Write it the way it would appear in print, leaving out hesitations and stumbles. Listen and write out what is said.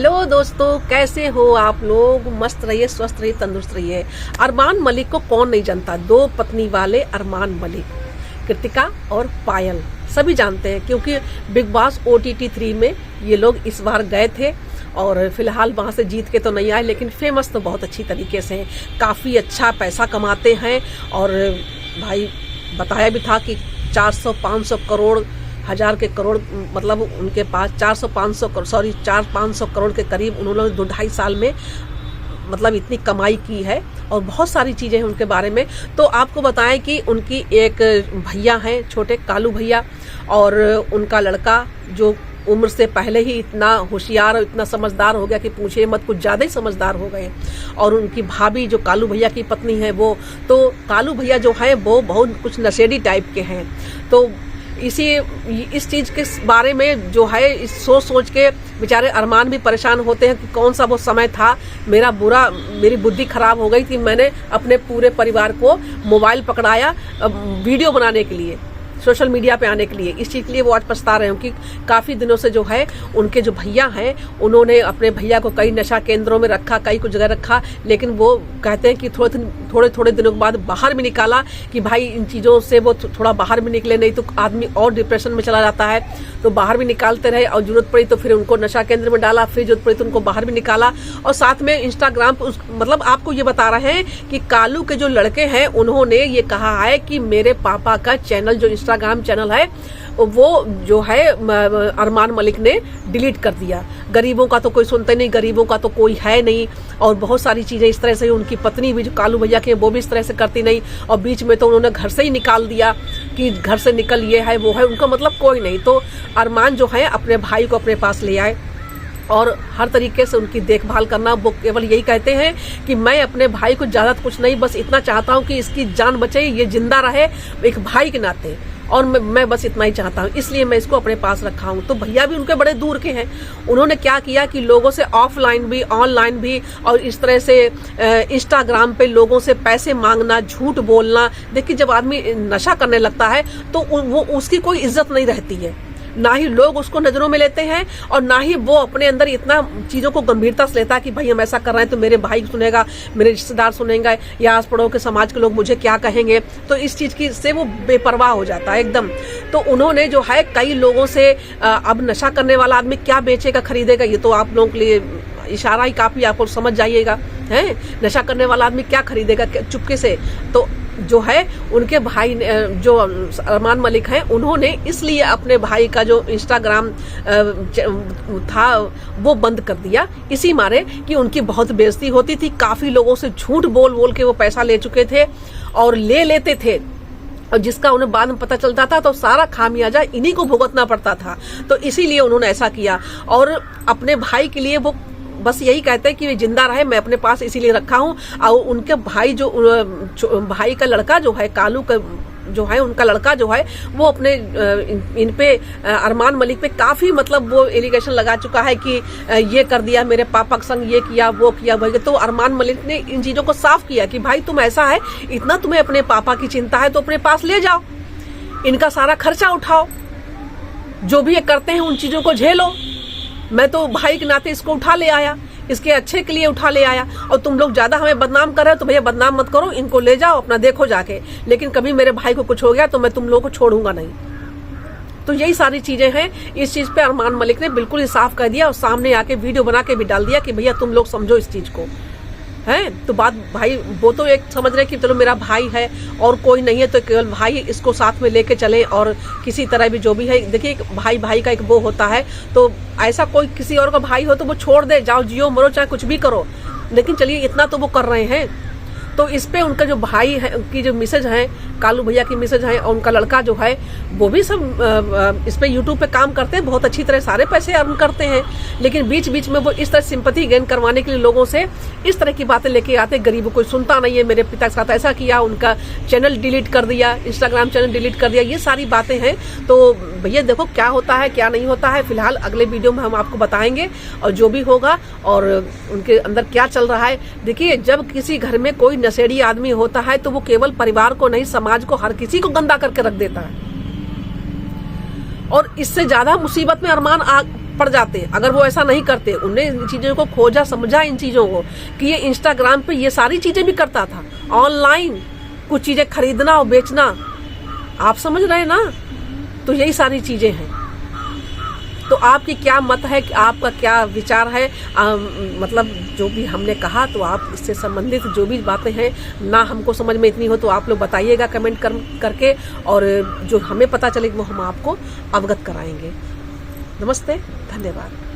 Hello दोस्तों, कैसे हो आप लोग। मस्त रहिए, स्वस्थ रहिए, तंदुरुस्त रहिए। अरमान मलिक को कौन नहीं जानता। दो पत्नी वाले अरमान मलिक, कृतिका और पायल, सभी जानते हैं क्योंकि बिग बॉस OTT 3 में ये लोग इस बार गए थे और फिलहाल वहां से जीत के तो नहीं आए, लेकिन फेमस तो बहुत अच्छी तरीके से हैं। काफी अच्छा पैसा कमाते हैं और भाई बताया भी था कि 400-500 करोड़, हजार के करोड़, मतलब उनके पास 400-500 करोड़ के करीब उन्होंने 2-2.5 साल में मतलब इतनी कमाई की है। और बहुत सारी चीजें हैं उनके बारे में। तो आपको बताएं कि उनकी एक भैया हैं, छोटे कालू भैया, और उनका लड़का जो उम्र से पहले ही इतना होशियार और इतना समझदार हो गया कि पूछे मत, कुछ ज्यादा ही समझदार हो गए। और उनकी भाभी जो कालू भैया की पत्नी है वो, तो कालू भैया जो है वो बहुत कुछ नशेड़ी टाइप के हैं। तो इस चीज के बारे में जो है इस सोच के बेचारे अरमान भी परेशान होते हैं कि कौन सा वो समय था, मेरी बुद्धि खराब हो गई थी, मैंने अपने पूरे परिवार को मोबाइल पकड़ाया वीडियो बनाने के लिए, सोशल मीडिया पे आने के लिए। इस चीज के लिए वो आज पछता रहे हैं कि काफी दिनों से जो है उनके जो भैया हैं उन्होंने अपने भैया को कई नशा केंद्रों में रखा, कई कुछ जगह रखा, लेकिन वो कहते हैं कि थोड़े दिनों के बाद बाहर भी निकाला कि भाई इन चीजों से वो थोड़ा बाहर भी निकले, नहीं तो आदमी और डिप्रेशन में चला जाता है। तो बाहर भी निकालते रहे और जरूरत पड़ी तो फिर उनको नशा केंद्र में डाला, फिर जरूरत पड़ी तो उनको बाहर भी निकाला। और साथ में इंस्टाग्राम पर मतलब आपको ये बता रहे हैं कि कालू के जो लड़के हैं उन्होंने ये कहा है कि मेरे पापा का चैनल, जो इंस्टाग्राम चैनल है, वो जो है अरमान मलिक ने डिलीट कर दिया। गरीबों का तो कोई सुनता नहीं, गरीबों का तो कोई है नहीं। और बहुत सारी चीजें इस तरह से, उनकी पत्नी भी जो कालू भैया के वो भी इस तरह से करती नहीं। और बीच में तो उन्होंने घर से ही निकाल दिया कि घर से निकल, ये है वो है, उनका मतलब कोई नहीं। तो अरमान जो है अपने भाई को अपने पास ले आए और हर तरीके से उनकी देखभाल करना। वो केवल यही कहते हैं कि मैं अपने भाई को ज्यादा कुछ नहीं, बस इतना चाहता हूँ कि इसकी जान बचे, ये जिंदा रहे एक भाई के नाते, और मैं बस इतना ही चाहता हूँ, इसलिए मैं इसको अपने पास रखा हूँ। तो भैया भी उनके बड़े दूर के हैं। उन्होंने क्या किया कि लोगों से ऑफलाइन भी ऑनलाइन भी और इस तरह से इंस्टाग्राम पे लोगों से पैसे मांगना, झूठ बोलना। देखिए जब आदमी नशा करने लगता है तो वो उसकी कोई इज्जत नहीं रहती है, ना ही लोग उसको नजरों में लेते हैं और ना ही वो अपने अंदर इतना चीजों को गंभीरता से लेता है कि भाई हम ऐसा कर रहे हैं तो मेरे भाई सुनेगा, मेरे रिश्तेदार सुनेंगे, या आस पड़ोस के समाज के लोग मुझे क्या कहेंगे। तो इस चीज की से वो बेपरवाह हो जाता है एकदम। तो उन्होंने जो है कई लोगों से अब नशा करने वाला आदमी क्या बेचेगा, खरीदेगा, ये तो आप लोगों के लिए इशारा ही काफी, आप समझ जाइएगा। है नशा करने वाला आदमी क्या खरीदेगा चुपके से। तो जो है उनके भाई जो अरमान मलिक हैं, उन्होंने इसलिए अपने भाई का जो इंस्टाग्राम था वो बंद कर दिया, इसी मारे कि उनकी बहुत बेइज्जती होती थी। काफी लोगों से झूठ बोल के वो पैसा ले चुके थे और ले लेते थे, और जिसका उन्हें बाद में पता चलता था तो सारा खामियाजा इन्हीं को भुगतना पड़ता था। तो इसीलिए उन्होंने ऐसा किया और अपने भाई के लिए वो बस यही कहते हैं कि वे जिंदा रहे, मैं अपने पास इसीलिए रखा हूँ। और उनके भाई जो भाई का लड़का जो है, कालू का जो है, उनका लड़का जो है, वो अपने इन पे अरमान मलिक पे काफी मतलब वो एलिगेशन लगा चुका है कि ये कर दिया मेरे पापा के संग, ये किया वो किया भाई। तो अरमान मलिक ने इन चीजों को साफ किया कि भाई तुम ऐसा है, इतना तुम्हें अपने पापा की चिंता है तो अपने पास ले जाओ, इनका सारा खर्चा उठाओ, जो भी ये करते हैं उन चीजों को झेलो। मैं तो भाई के नाते इसको उठा ले आया, इसके अच्छे के लिए उठा ले आया, और तुम लोग ज्यादा हमें बदनाम कर रहे हो तो भैया बदनाम मत करो, इनको ले जाओ, अपना देखो जाके, लेकिन कभी मेरे भाई को कुछ हो गया तो मैं तुम लोगों को छोड़ूंगा नहीं। तो यही सारी चीजें हैं। इस चीज पे अरमान मलिक ने बिल्कुल ही साफ कर दिया और सामने आके वीडियो बना के भी डाल दिया कि भैया तुम लोग समझो इस चीज को। है तो बात भाई, वो तो एक समझ रहे कि चलो मेरा भाई है और कोई नहीं है तो केवल भाई इसको साथ में लेके चले, और किसी तरह भी जो भी है, देखिए भाई का एक वो होता है। तो ऐसा कोई किसी और का भाई हो तो वो छोड़ दे, जाओ जियो मरो चाहे कुछ भी करो, लेकिन चलिए इतना तो वो कर रहे हैं। तो इस पे उनका जो भाई है, उनकी जो मिसेज है, कालू भैया की मिसेज है, और उनका लड़का जो है वो भी सब इस पे यूट्यूब पे काम करते हैं, बहुत अच्छी तरह सारे पैसे अर्न करते हैं। लेकिन बीच बीच में वो इस तरह सिंपैथी गेन करवाने के लिए लोगों से इस तरह की बातें लेके आते, गरीब कोई सुनता नहीं है, मेरे पिता के साथ ऐसा किया, उनका चैनल डिलीट कर दिया, इंस्टाग्राम चैनल डिलीट कर दिया, ये सारी बातें हैं। तो भैया देखो क्या होता है क्या नहीं होता है, फिलहाल अगले वीडियो में हम आपको बताएंगे और जो भी होगा और उनके अंदर क्या चल रहा है। देखिए जब किसी घर में कोई नशेड़ी आदमी होता है तो वो केवल परिवार को नहीं, समाज को, हर किसी को गंदा करके रख देता है। और इससे ज्यादा मुसीबत में अरमान पड़ जाते अगर वो ऐसा नहीं करते, उन्हें इन चीज़ों को खोजा समझा इन चीज़ों को कि ये इंस्टाग्राम पे ये सारी चीज़ें भी करता था, ऑनलाइन कुछ चीज़ें खरीदना और बेचना, आप समझ रहे हैं ना। तो यही सारी चीज़ें हैं। तो आपकी क्या मत है, कि आपका क्या विचार है, मतलब जो भी हमने कहा, तो आप इससे संबंधित जो भी बातें हैं ना हमको समझ में इतनी हो तो आप लोग बताइएगा कमेंट करके, और जो हमें पता चले वो हम आपको अवगत कराएंगे। नमस्ते, धन्यवाद।